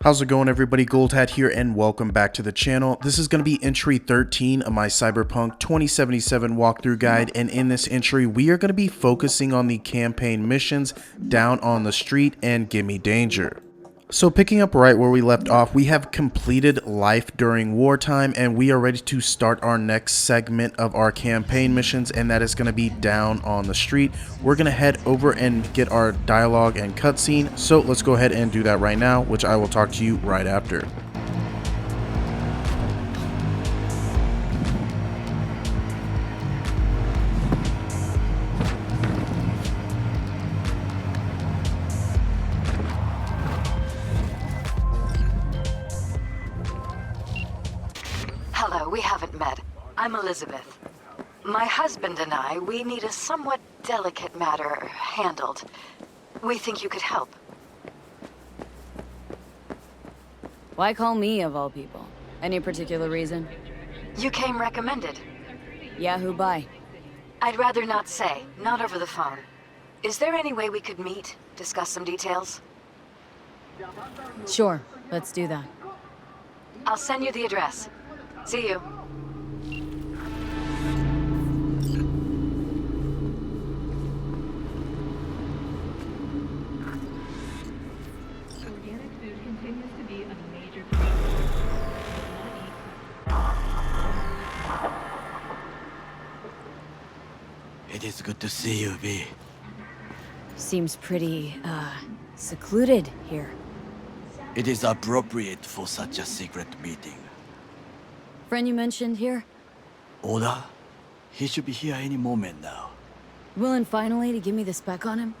How's it going, everybody? Goldhat here and welcome back to the channel. This is going to be entry 13 of my Cyberpunk 2077 walkthrough guide, and in this entry we are going to be focusing on the campaign missions Down on the Street and Gimme Danger. So picking up right where we left off, we have completed Life During Wartime and we are ready to start our next segment of our campaign missions, and that is going to be Down on the Street. We're going to head over and get our dialogue and cutscene, so let's go ahead and do that right now, which I will talk to you right after. Hello, we haven't met. I'm Elizabeth. My husband and I, we need a somewhat delicate matter handled. We think you could help. Why call me, of all people? Any particular reason? You came recommended. Yeah, who by? I'd rather not say, not over the phone. Is there any way we could meet, discuss some details? Sure, let's do that. I'll send you the address. See you. Organic food continues to be a major It is good to see you, V. Seems pretty, secluded here. It is appropriate for such a secret meeting. Friend you mentioned here? Oda? He should be here any moment now. Willing finally to give me the spec on him?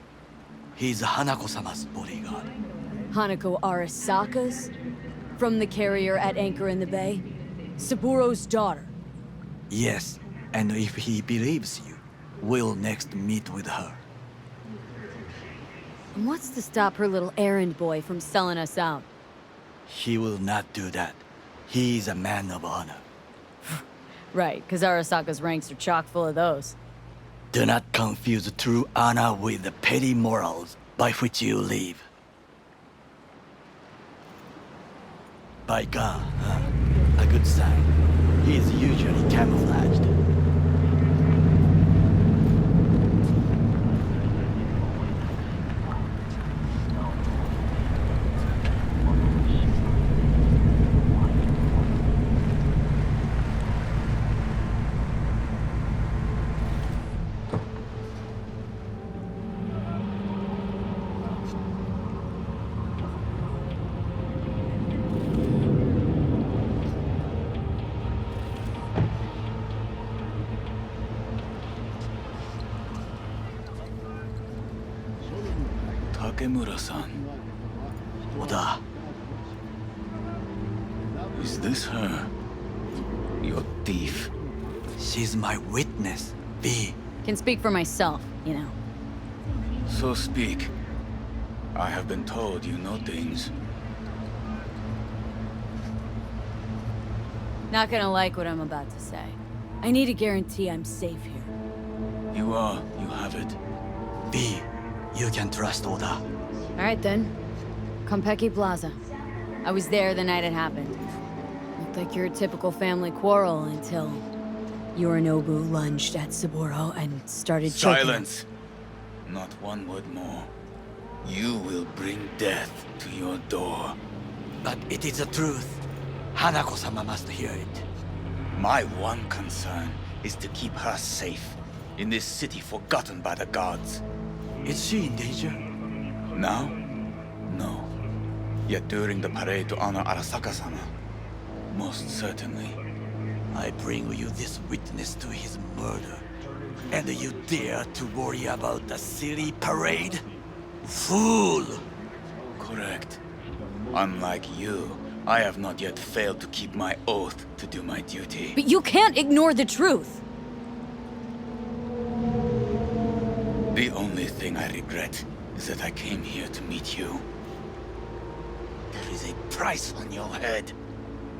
He's Hanako-sama's bodyguard. Hanako Arasaka's? From the carrier at anchor in the bay? Saburo's daughter? Yes, and if he believes you, we'll next meet with her. And what's to stop her little errand boy from selling us out? He will not do that. He is a man of honor. Right, because Arasaka's ranks are chock full of those. Do not confuse true honor with the petty morals by which you live. By God, a good sign. He is usually camouflaged. Takamura-san. Oda, Is this her? Your thief? she's my witness, V. Can speak for myself, you know. So speak. I have been told you know things. Not gonna like what I'm about to say. I need a guarantee I'm safe here. You have it. V, you can trust Oda. Alright then. Konpeki Plaza. I was there the night it happened. Looked like your typical family quarrel until Yorinobu lunged at Saburo and started choking. Silence! Not one word more. You will bring death to your door. But it is the truth. Hanako-sama must hear it. My one concern is to keep her safe in this city forgotten by the gods. Is she in danger? Now? No. Yet during the parade to honor Arasaka-sama, most certainly. I bring you this witness to his murder. And you dare to worry about the silly parade? Fool! Correct. Unlike you, I have not yet failed to keep my oath to do my duty. But you can't ignore the truth! The only thing I regret is that I came here to meet you. There is a price on your head.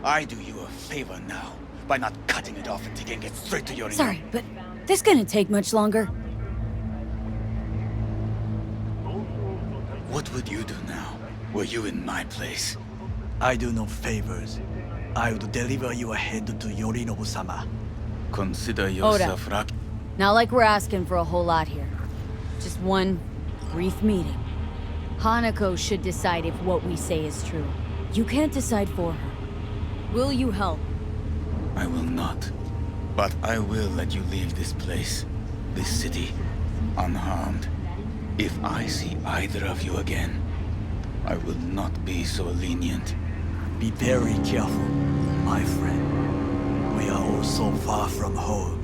I do you a favor now by not cutting it off and taking it straight to your... Sorry, but this gonna take much longer. What would you do now, were you in my place? I do no favors. I would deliver your head to Yorinobu-sama. Consider yourself lucky. Not like we're asking for a whole lot here. Just one brief meeting. Hanako should decide if what we say is true. You can't decide for her. Will you help? I will not. But I will let you leave this place, this city, unharmed. If I see either of you again, I will not be so lenient. Be very careful, my friend. We are all so far from home.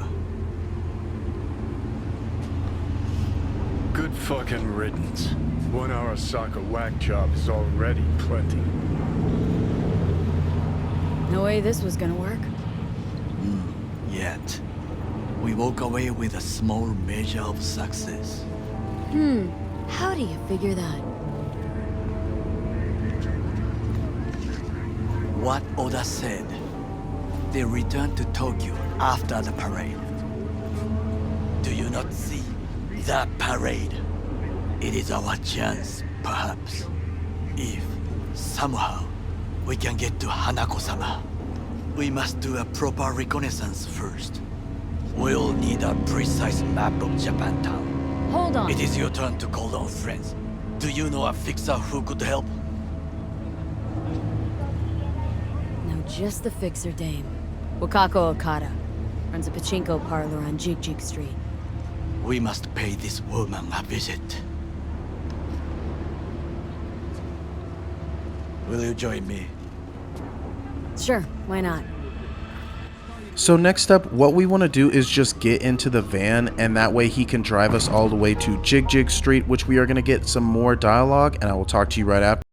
Good fucking riddance. One Arasaka whack job is already plenty. No way this was gonna work. Yet, we walk away with a small measure of success. How do you figure that? What Oda said. They returned to Tokyo after the parade. Do you not see that parade? It is our chance, perhaps. If, somehow, we can get to Hanako-sama. We must do a proper reconnaissance first. We'll need a precise map of Japantown. Hold on. It is your turn to call on friends. Do you know a fixer who could help? Now just the fixer dame. Wakako Okada. Runs a pachinko parlor on Jig Street. We must pay this woman a visit. Will you join me? Sure, why not? So next up, what we want to do is just get into the van, and that way he can drive us all the way to Jig Street, which we are going to get some more dialogue, and I will talk to you right after.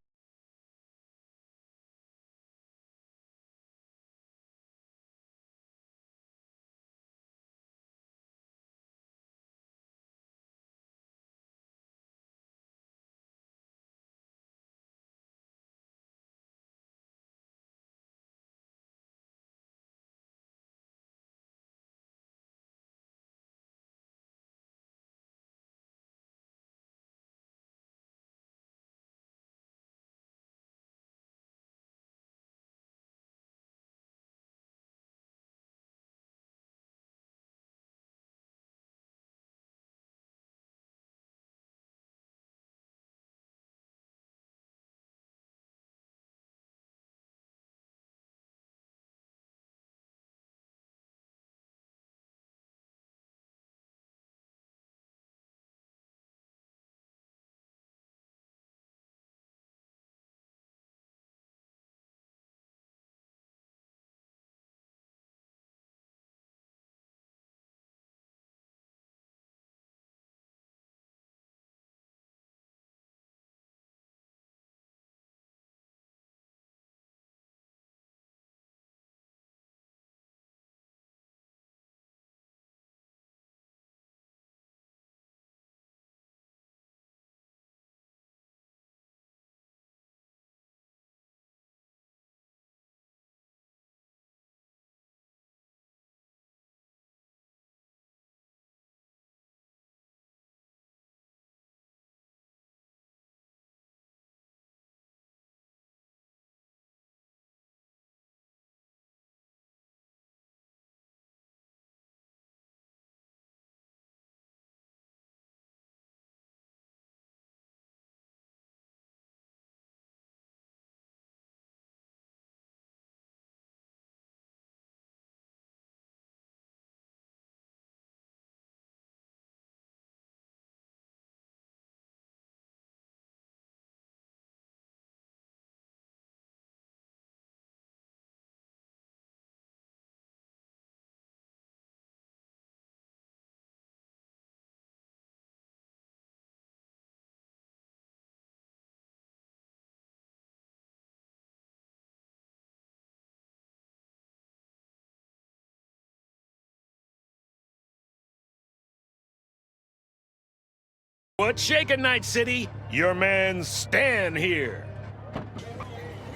What's shaking, Night City? Your man Stan here.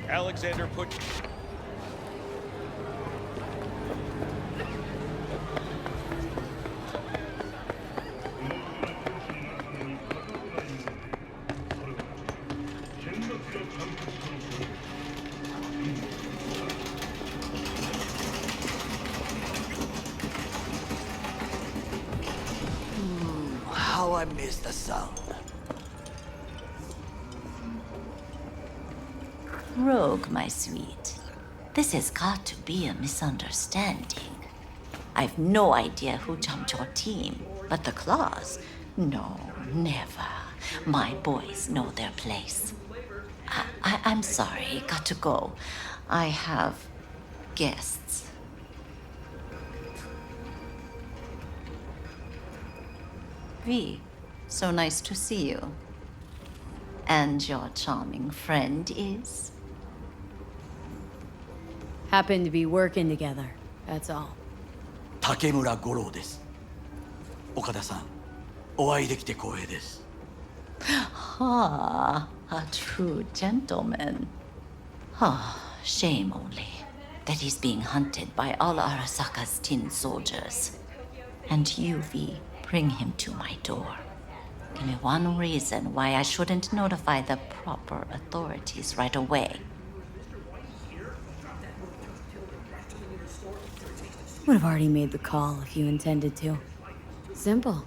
Alexander put... how I miss the sound. Rogue, my sweet. This has got to be a misunderstanding. I've no idea who jumped your team, but the claws? No, never. My boys know their place. I'm sorry, got to go. I have guests. V, so nice to see you. And your charming friend is? Happen to be working together, that's all. Takamura Goro です。岡田さん、お会いできて光栄です。Ah, a true gentleman. Ah, shame only that he's being hunted by all Arasaka's tin soldiers. And you, V, bring him to my door. Give me one reason why I shouldn't notify the proper authorities right away. Would have already made the call if you intended to. Simple.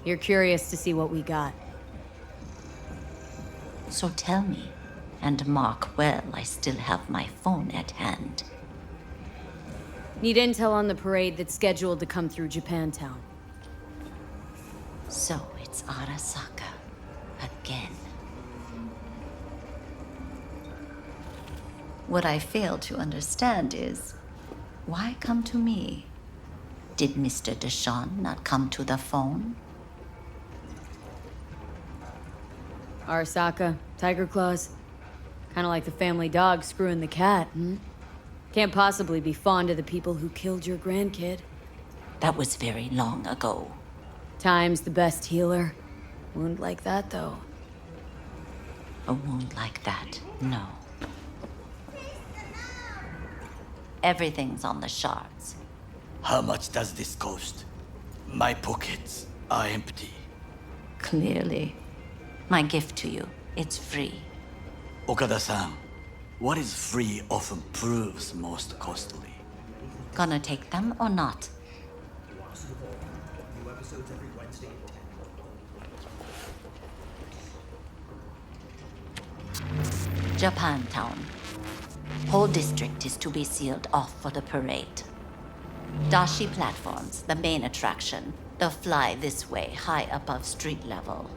You're curious to see what we got. So tell me, and mark well I still have my phone at hand. Need intel on the parade that's scheduled to come through Japantown. So it's Arasaka again. What I fail to understand is, why come to me? Did Mr. Deshawn not come to the phone? Arasaka, Tiger Claws. Kinda like the family dog screwing the cat, hmm? Can't possibly be fond of the people who killed your grandkid. That was very long ago. Time's the best healer. Wound like that, though. A wound like that, no. Everything's on the shards. How much does this cost? My pockets are empty. Clearly. My gift to you, it's free. Okada-san, what is free often proves most costly. Gonna take them or not? Japantown. Whole district is to be sealed off for the parade. Dashi platforms, the main attraction. They'll fly this way, high above street level.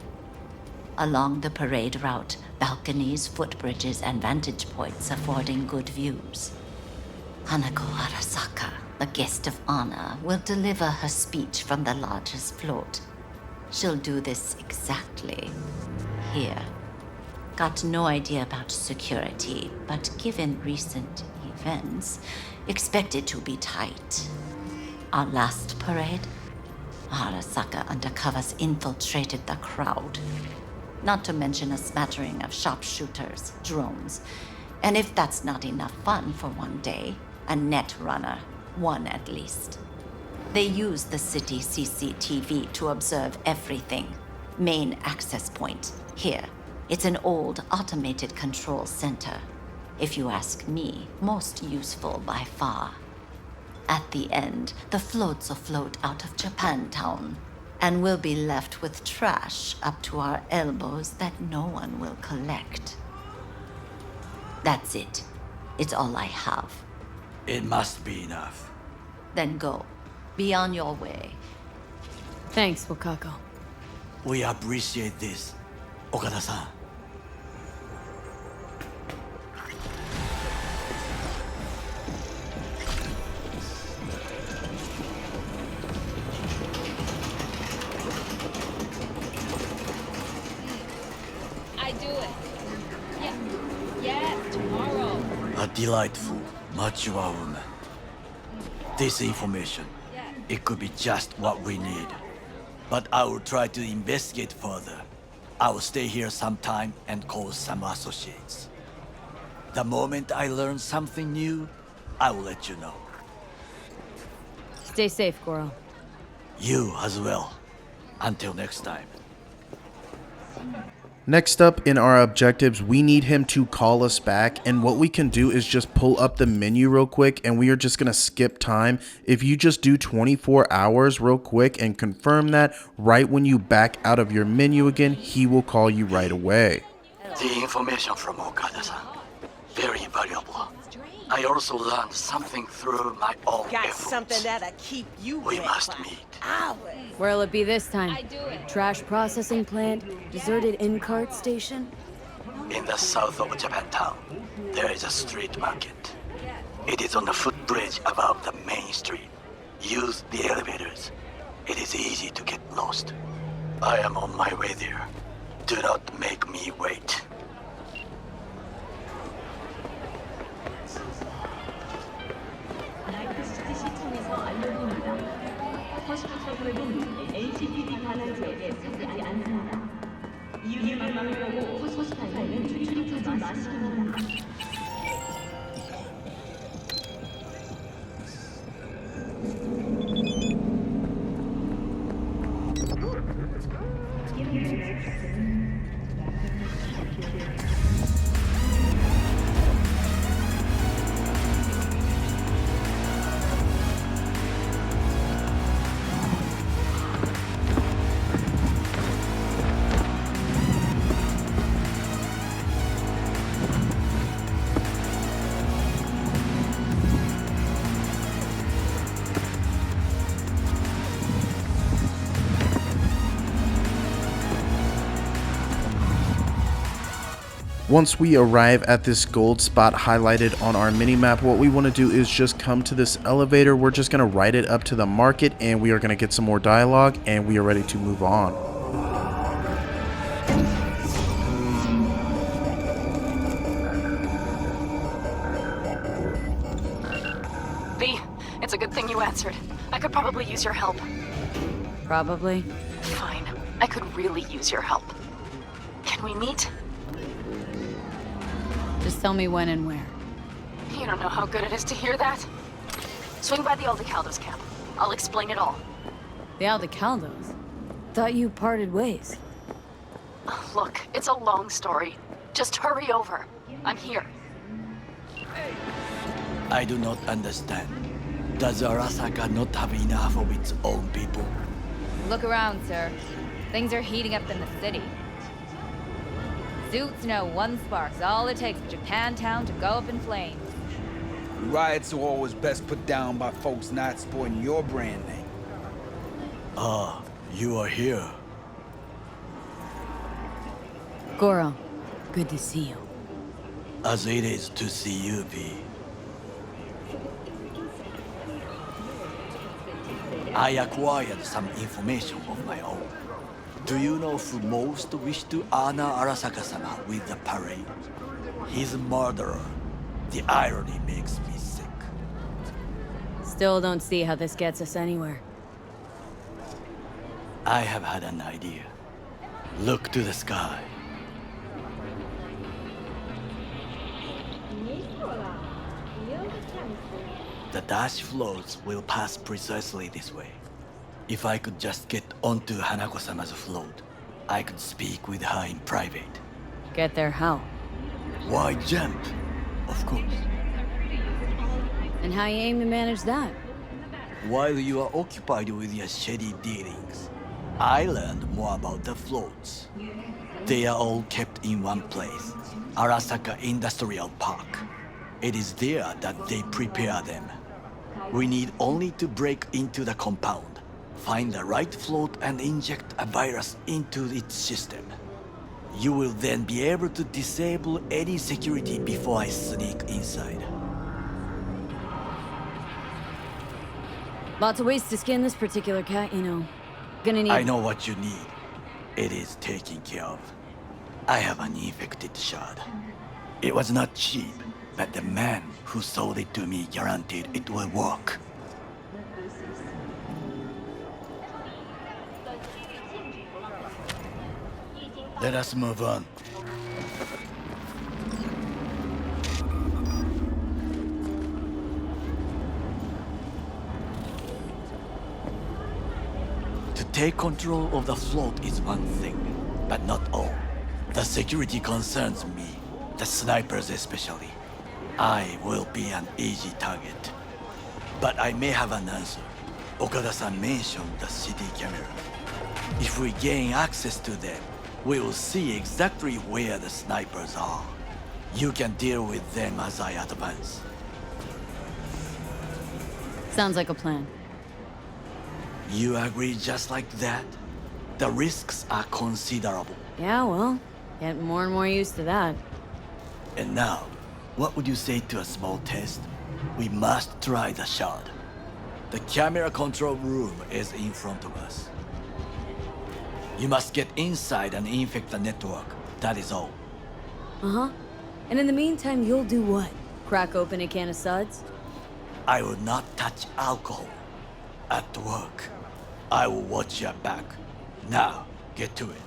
Along the parade route, balconies, footbridges, and vantage points affording good views. Hanako Arasaka, the guest of honor, will deliver her speech from the largest float. She'll do this exactly here. Got no idea about security, but given recent events, expect it to be tight. Our last parade, Arasaka undercovers infiltrated the crowd. Not to mention a smattering of sharpshooters, drones, and if that's not enough fun for one day, a net runner, one at least. They use the city CCTV to observe everything. Main access point, here. It's an old automated control center. If you ask me, most useful by far. At the end, the floats will float out of Japantown, and we'll be left with trash up to our elbows that no one will collect. That's it. It's all I have. It must be enough. Then go. Be on your way. Thanks, Wakako. We appreciate this, Okada-san. I do it. Yeah. Yes, tomorrow. A delightful, mature woman. This information, it could be just what we need. But I will try to investigate further. I will stay here some time and call some associates. The moment I learn something new, I will let you know. Stay safe, Goro. You as well. Until next time. Next up in our objectives, we need him to call us back, and what we can do is just pull up the menu real quick, and we are just going to skip time. If you just do 24 hours real quick and confirm that right when you back out of your menu again, he will call you right away. The information from Okada-san, very valuable. I also learned something through my own Got efforts. something that'll keep you We wet must for meet. hours. Where'll it be this time? I do it. Trash processing plant? Deserted in-cart station? In the south of Japantown, there is a street market. It is on the footbridge above the main street. Use the elevators. It is easy to get lost. I am on my way there. Do not make me wait. Once we arrive at this gold spot highlighted on our mini-map, what we want to do is just come to this elevator. We're just going to ride it up to the market, and we are going to get some more dialogue, and we are ready to move on. V, it's a good thing you answered. I could probably use your help. Probably. Fine. I could really use your help. Can we meet? Just tell me when and where. You don't know how good it is to hear that. Swing by the Aldecaldos camp. I'll explain it all. The Aldecaldos? Thought you parted ways. Look, it's a long story. Just hurry over. I'm here. I do not understand. Does Arasaka not have enough of its own people? Look around, sir. Things are heating up in the city. Suits know one spark's all it takes for Japantown to go up in flames. Riots are always best put down by folks not sporting your brand name. Ah, you are here. Goro, good to see you. As it is to see you, V. I acquired some information of my own. Do you know who most wished to honor Arasaka-sama with the parade? His murderer. The irony makes me sick. Still don't see how this gets us anywhere. I have had an idea. Look to the sky. The dash floats will pass precisely this way. If I could just get onto Hanako-sama's float, I could speak with her in private. Get there how? Why jump? Of course. And how you aim to manage that? While you are occupied with your shady dealings, I learned more about the floats. They are all kept in one place, Arasaka Industrial Park. It is there that they prepare them. We need only to break into the compound, find the right float and inject a virus into its system. You will then be able to disable any security before I sneak inside. Lots of ways to skin this particular cat, you know. Gonna need... I know what you need. It is taken care of. I have an infected shard. It was not cheap, but the man who sold it to me guaranteed it will work. Let us move on. To take control of the float is one thing, but not all. The security concerns me, the snipers especially. I will be an easy target. But I may have an answer. Okada-san mentioned the city camera. If we gain access to them, we will see exactly where the snipers are. You can deal with them as I advance. Sounds like a plan. You agree just like that? The risks are considerable. Yeah, well, getting more and more used to that. And now, what would you say to a small test? We must try the shard. The camera control room is in front of us. You must get inside and infect the network. That is all. Uh-huh. And in the meantime, you'll do what? Crack open a can of suds? I will not touch alcohol. At work. I will watch your back. Now, get to it.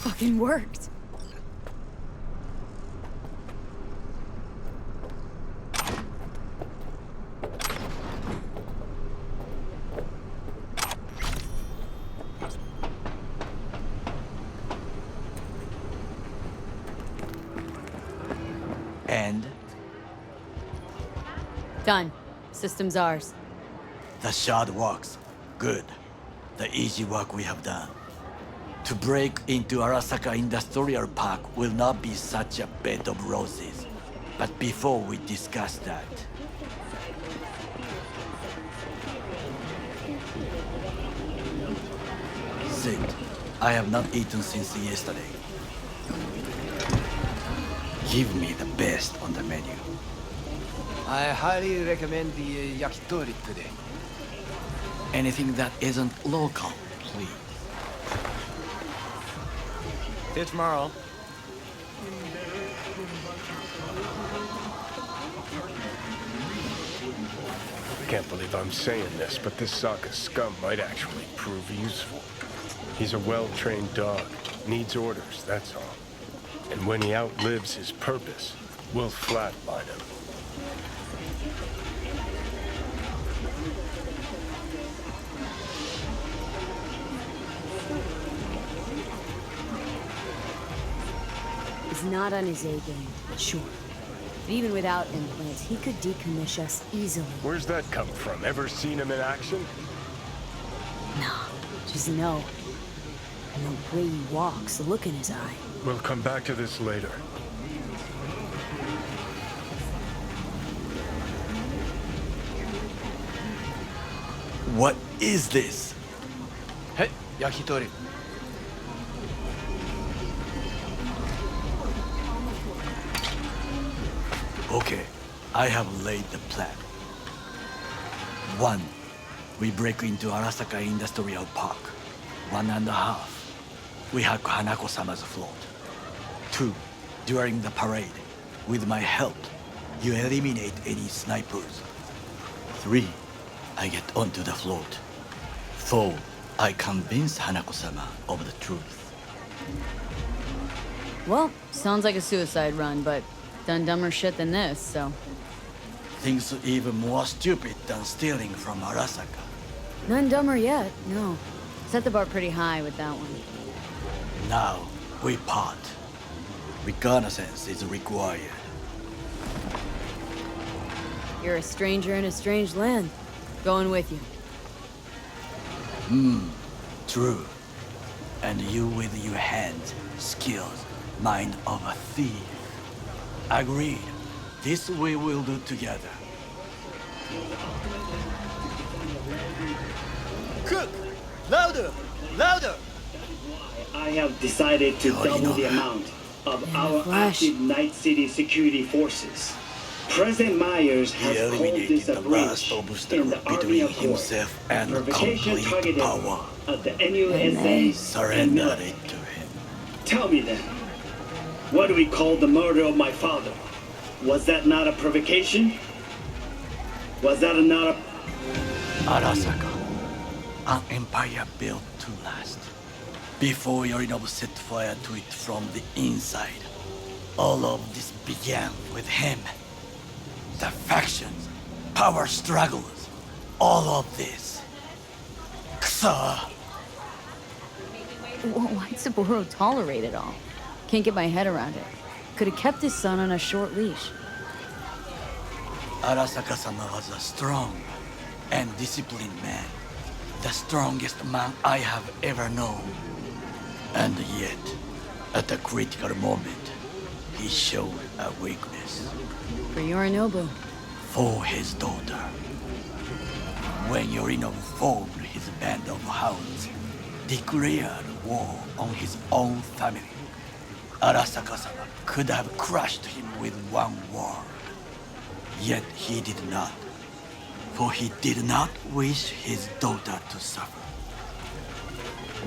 Fucking worked. And? Done. System's ours. The shard works. Good. The easy work we have done. To break into Arasaka Industrial Park will not be such a bed of roses. But before we discuss that... Sit. I have not eaten since yesterday. Give me the best on the menu. I highly recommend the yakitori today. Anything that isn't local, please. See you tomorrow. Can't believe I'm saying this, but this Saka scum might actually prove useful. He's a well-trained dog. Needs orders, that's all. And when he outlives his purpose, we'll flatline him. He's not on his A game, sure. But even without implants, he could decommission us easily. Where's that come from? Ever seen him in action? Nah, just know. And the way he walks, the look in his eye. We'll come back to this later. What is this? Hey, yakitori. Okay, I have laid the plan. 1. We break into Arasaka Industrial Park. 1.5. We hack Hanako-sama's float. 2. During the parade, with my help, you eliminate any snipers. 3. I get onto the float. 4. I convince Hanako-sama of the truth. Well, sounds like a suicide run, but done dumber shit than this, so... Things even more stupid than stealing from Arasaka. None dumber yet, no. Set the bar pretty high with that one. Now, we part. Reconnaissance is required. You're a stranger in a strange land. Going with you. True. And you with your hands, skills, mind of a thief. Agreed. This we will do together. Cook! Louder! Louder! I have decided to double the amount of our active Night City security forces. President Myers has called this a breach in the Army of War. Provocation targeted at the NUSA surrender it to him. Tell me then, What do we call the murder of my father? Was that not a provocation? Was that not a... Arasaka, an empire built to last. Before Yorinobu set fire to it from the inside, all of this began with him. The factions, power struggles, all of this. Kusa! Why'd Saburo tolerate it all? Can't get my head around it. Could have kept his son on a short leash. Arasaka-sama was a strong and disciplined man. The strongest man I have ever known. And yet, at a critical moment, he showed a weakness. For Yorinobu. For his daughter. When Yorinobu formed his band of hounds, declared war on his own family, Arasaka-sama could have crushed him with one word. Yet he did not. For he did not wish his daughter to suffer.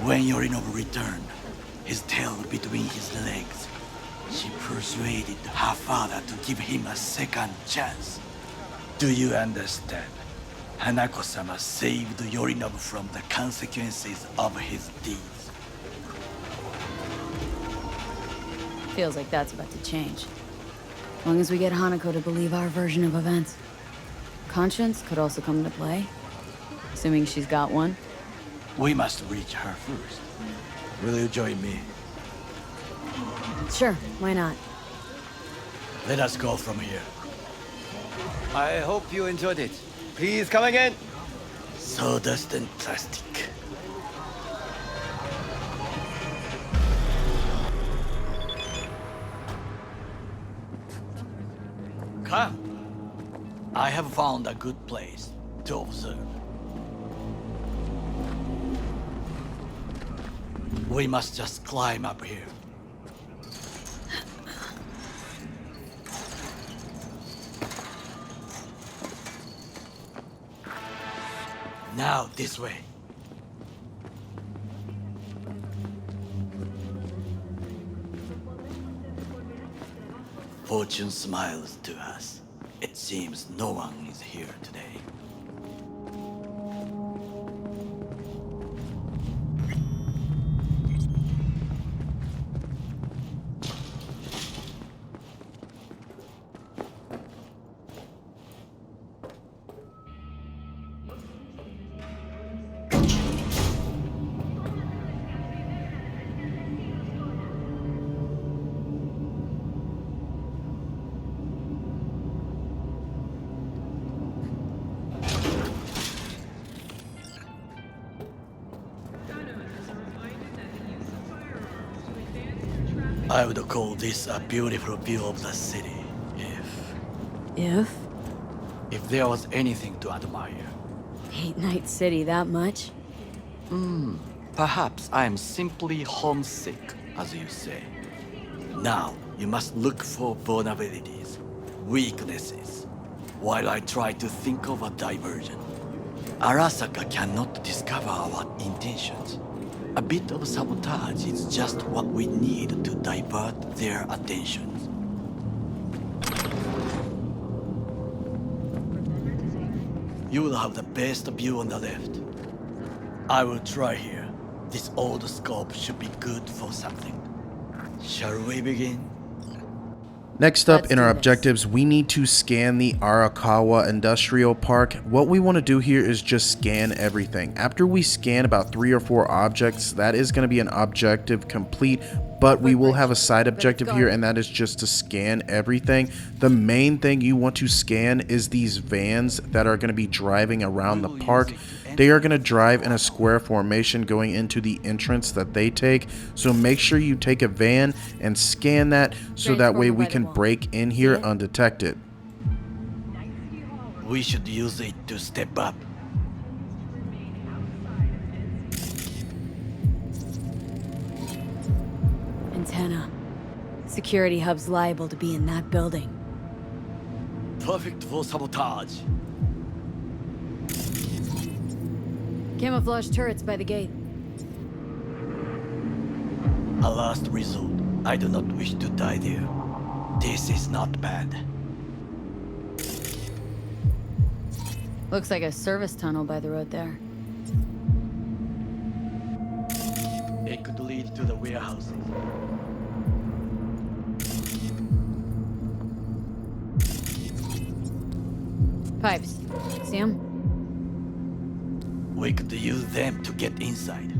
When Yorinobu returned, his tail between his legs, she persuaded her father to give him a second chance. Do you understand? Hanako-sama saved Yorinobu from the consequences of his deeds. Feels like that's about to change. As long as we get Hanako to believe our version of events. Conscience could also come into play. Assuming she's got one. We must reach her first. Will you join me? Sure, why not? Let us go from here. I hope you enjoyed it. Please come again. Sawdust and plastic. Come. I have found a good place to observe. We must just climb up here. Now, this way. Fortune smiles to us. It seems no one is here today. I would call this a beautiful view of the city, if there was anything to admire. Hate Night City that much? Perhaps I am simply homesick, as you say. Now, you must look for vulnerabilities, weaknesses, while I try to think of a diversion. Arasaka cannot discover our intentions. A bit of sabotage is just what we need to divert their attentions. You will have the best view on the left. I will try here. This old scope should be good for something. Shall we begin? Next up in our objectives, we need to scan the Arakawa Industrial Park. What we want to do here is just scan everything. After we scan about 3 or 4 objects, that is going to be an objective complete, but we will have a side objective here, and that is just to scan everything. The main thing you want to scan is these vans that are going to be driving around the park. They are going to drive in a square formation going into the entrance that they take. So make sure you take a van and scan that so that way we can break in here undetected. We should use it to step up. Antenna. Security hub's liable to be in that building. Perfect for sabotage. Camouflage turrets by the gate. A last resort. I do not wish to die there. This is not bad. Looks like a service tunnel by the road there. It could lead to the warehouses. Pipes. See 'em? We could use them to get inside.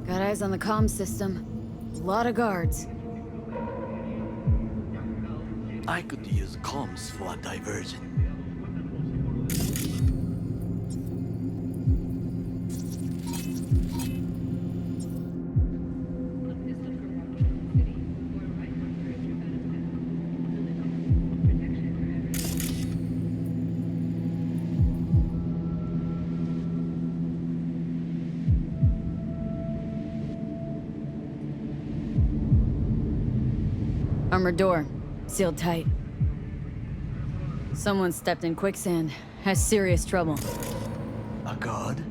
Got eyes on the comm system. A lot of guards. I could use comms for a diversion. Armored door. Sealed tight. Someone stepped in quicksand. Has serious trouble. A guard?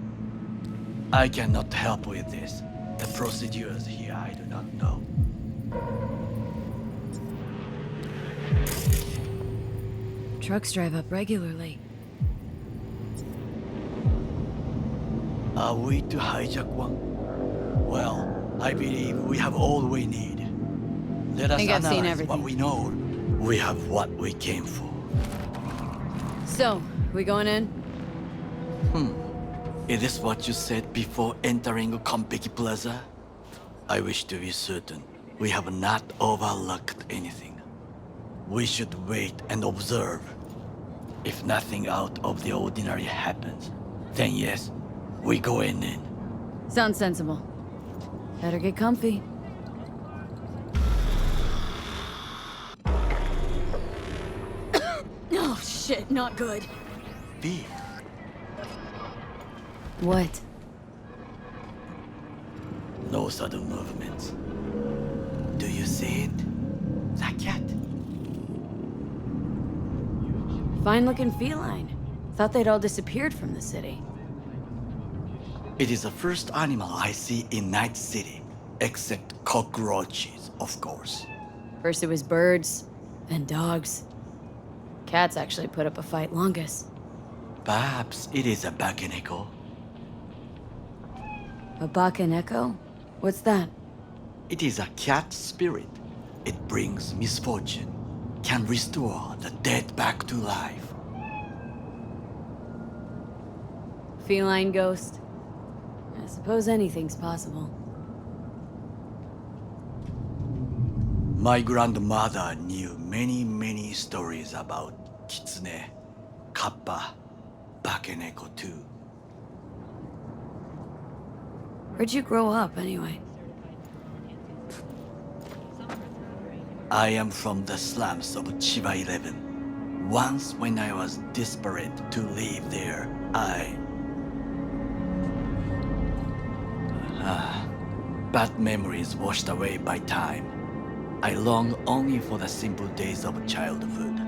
I cannot help with this. The procedures here I do not know. Trucks drive up regularly. Are we to hijack one? Well, I believe we have all we need. Let us Think I've seen analyze what everything. we know. We have what we came for. So, we going in? Is this what you said before entering Konpeki Plaza? I wish to be certain we have not overlooked anything. We should wait and observe. If nothing out of the ordinary happens, then yes, we go in. Sounds sensible. Better get comfy. Oh shit, not good. Fear. What? No sudden movements. Do you see it? That cat. Fine looking feline. Thought they'd all disappeared from the city. It is the first animal I see in Night City, except cockroaches, of course. First it was birds, then dogs. Cats actually put up a fight longest. Perhaps it is a bakeneko. A bakaneko? What's that? It is a cat spirit. It brings misfortune, can restore the dead back to life. Feline ghost? I suppose anything's possible. My grandmother knew many stories about kitsune, kappa, bakeneko too. Where'd you grow up, anyway? I am from the slums of Chiba 11. Once when I was desperate to live there, bad memories washed away by time. I long only for the simple days of childhood.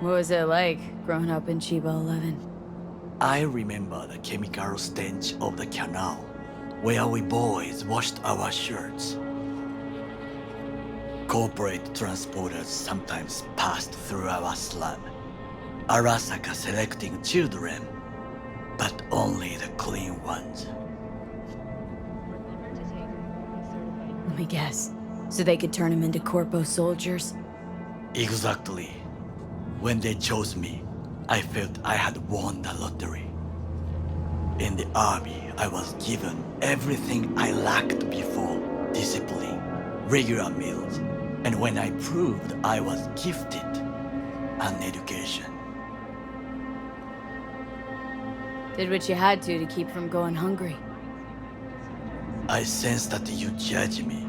What was it like, growing up in Chiba 11? I remember the chemical stench of the canal, where we boys washed our shirts. Corporate transporters sometimes passed through our slum. Arasaka selecting children, but only the clean ones. Let me guess. So they could turn him into corpo soldiers? Exactly. When they chose me, I felt I had won the lottery. In the army, I was given everything I lacked before: discipline, regular meals, and when I proved I was gifted, an education. Did what you had to keep from going hungry. I sense that you judge me,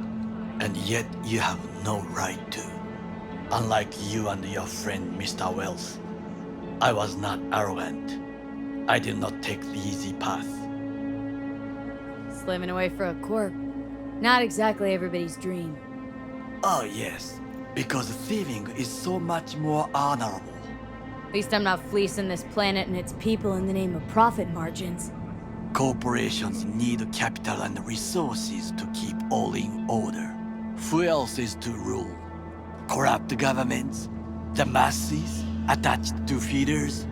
and yet you have no right to. Unlike you and your friend Mr. Wells, I was not arrogant. I did not take the easy path. Slaving away for a corp. Not exactly everybody's dream. Oh yes, because thieving is so much more honorable. At least I'm not fleecing this planet and its people in the name of profit margins. Corporations need capital and resources to keep all in order. Who else is to rule? Corrupt governments? The masses? Attached to feeders?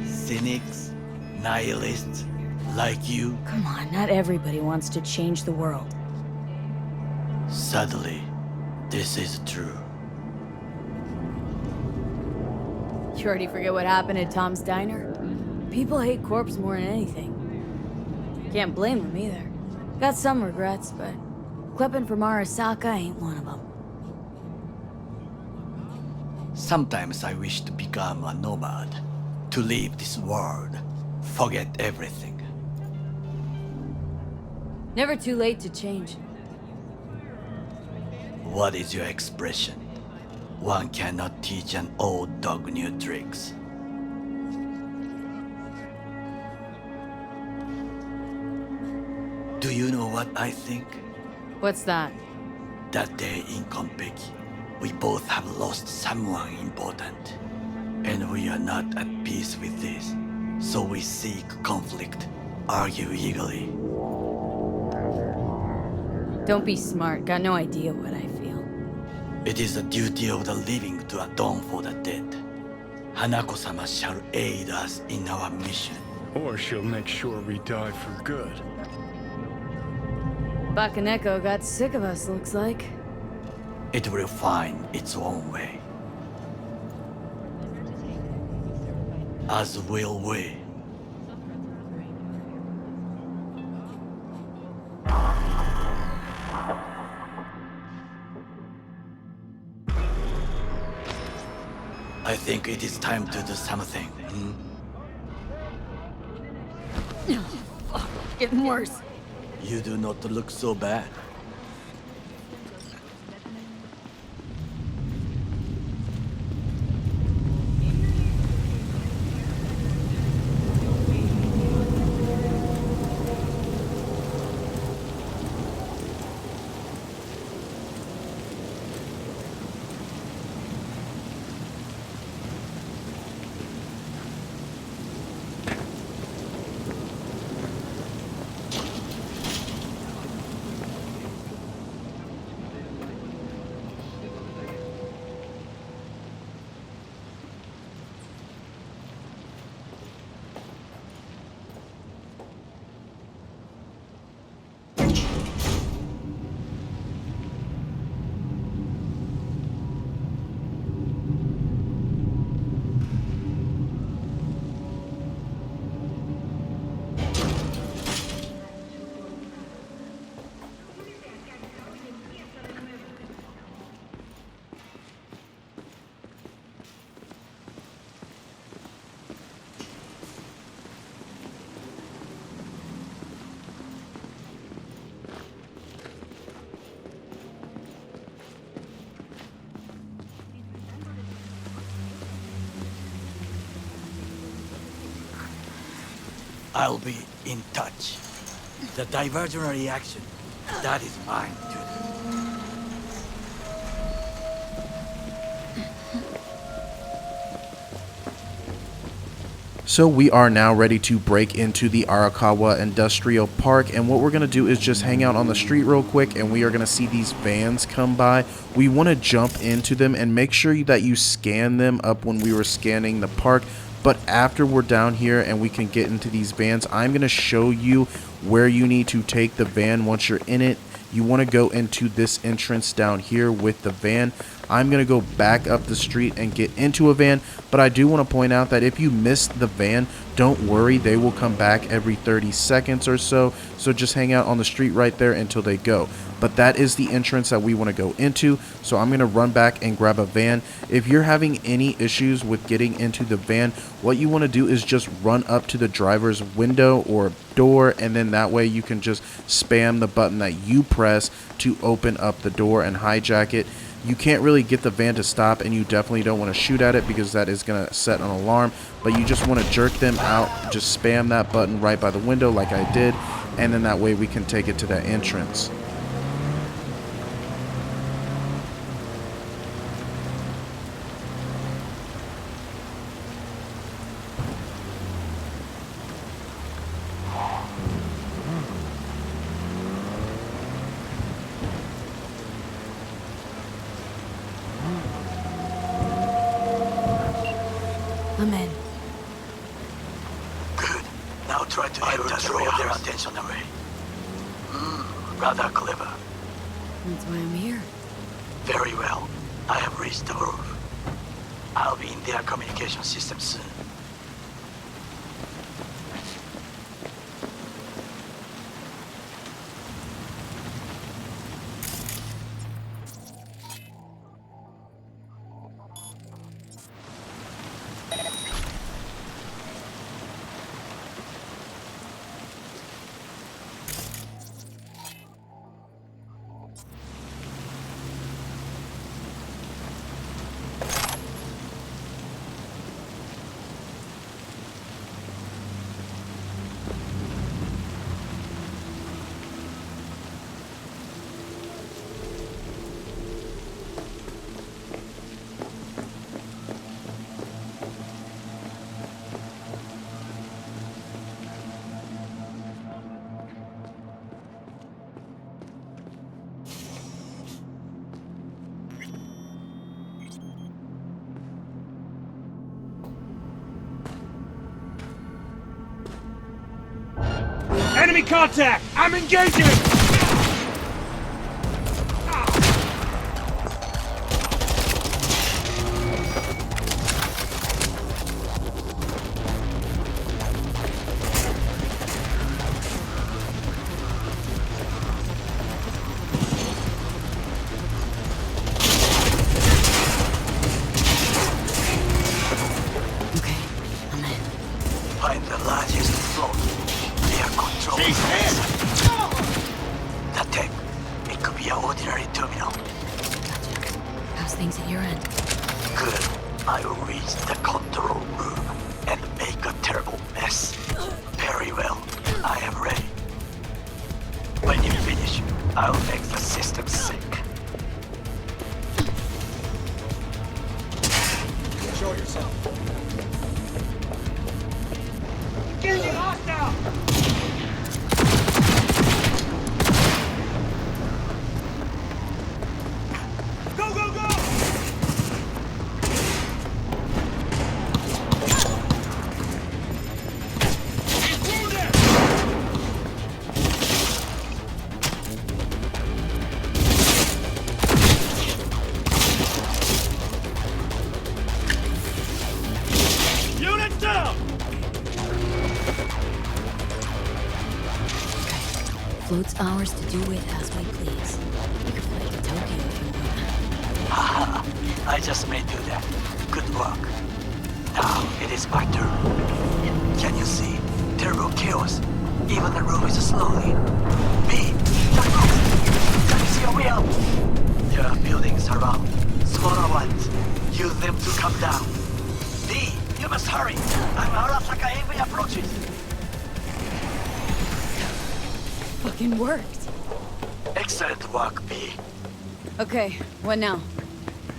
Cynics? Nihilists? Like you? Come on, not everybody wants to change the world. Sadly, this is true. You already forget what happened at Tom's Diner? People hate corpse more than anything. Can't blame them either. Got some regrets, but clipping from Arasaka ain't one of them. Sometimes I wish to become a nomad, to leave this world, forget everything. Never too late to change. What is your expression? One cannot teach an old dog new tricks. Do you know what I think? What's that? That day in Konpeki, we both have lost someone important. And we are not at peace with this. So we seek conflict, argue eagerly. Don't be smart, got no idea what I feel. It is the duty of the living to atone for the dead. Hanako-sama shall aid us in our mission. Or she'll make sure we die for good. Bakaneko got sick of us, looks like. It will find its own way. As will we. I think it is time to do something. Fuck, getting worse. You do not look so bad. I'll be in touch. The diversionary reaction, that is mine to do. So we are now ready to break into the Arakawa Industrial Park, and what we're going to do is just hang out on the street real quick, and we are going to see these vans come by. We want to jump into them and make sure that you scan them up when we were scanning the park. But after we're down here and we can get into these vans, I'm going to show you where you need to take the van once you're in it. You want to go into this entrance down here with the van. I'm going to go back up the street and get into a van, but I do want to point out that if you missed the van, don't worry, they will come back every 30 seconds or so, so just hang out on the street right there until they go. But that is the entrance that we want to go into, so I'm going to run back and grab a van. If you're having any issues with getting into the van, what you want to do is just run up to the driver's window or door, and then that way you can just spam the button that you press to open up the door and hijack it. You can't really get the van to stop, and you definitely don't want to shoot at it because that is going to set an alarm, but you just want to jerk them out. Just spam that button right by the window like I did, and then that way we can take it to that entrance. I'm in. Good. Now try to draw their attention away. Rather clever. That's why I'm here. Very well. I have reached the roof. I'll be in their communication system soon. Enemy contact! I'm engaging! Okay, I'm in. Find the largest float. They are controlled. That tank. It could be an ordinary terminal. Gotcha. How's things at your end? Good. I will reach the control room and make a terrible mess. Very well. I am ready. When you finish, I'll make the system sick. Show yourself. Engaging hostile! Go, go, go! Unit down! Float's ours to do with as we please. We could fly to Tokyo if you want. Haha, I just may do that. Good work. Now it is my turn. Can you see? Terrible chaos. Even the room is slowly. B, the roof! Can you see a wheel? There are buildings around. Smaller ones. Use them to come down. B, you must hurry. I'm Arasaka heavy approaches. Fucking worked. Excellent work, B. Okay, what now?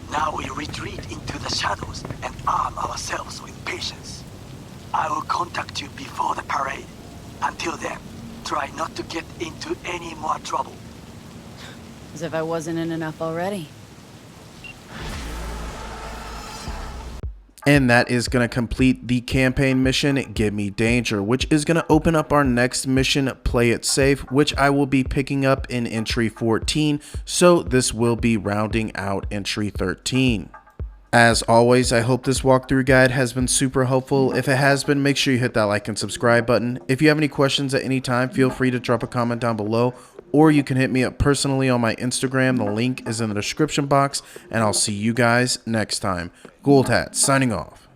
Now we retreat into the shadows and arm ourselves with patience. I will contact you before the parade. Until then, try not to get into any more trouble. As if I wasn't in enough already. And that is going to complete the campaign mission, Gimme Danger, which is going to open up our next mission, Play It Safe, which I will be picking up in entry 14. So this will be rounding out entry 13. As always, I hope this walkthrough guide has been super helpful. If it has been, make sure you hit that like and subscribe button. If you have any questions at any time, feel free to drop a comment down below, or you can hit me up personally on my Instagram. The link is in the description box, and I'll see you guys next time. Gold Hat signing off.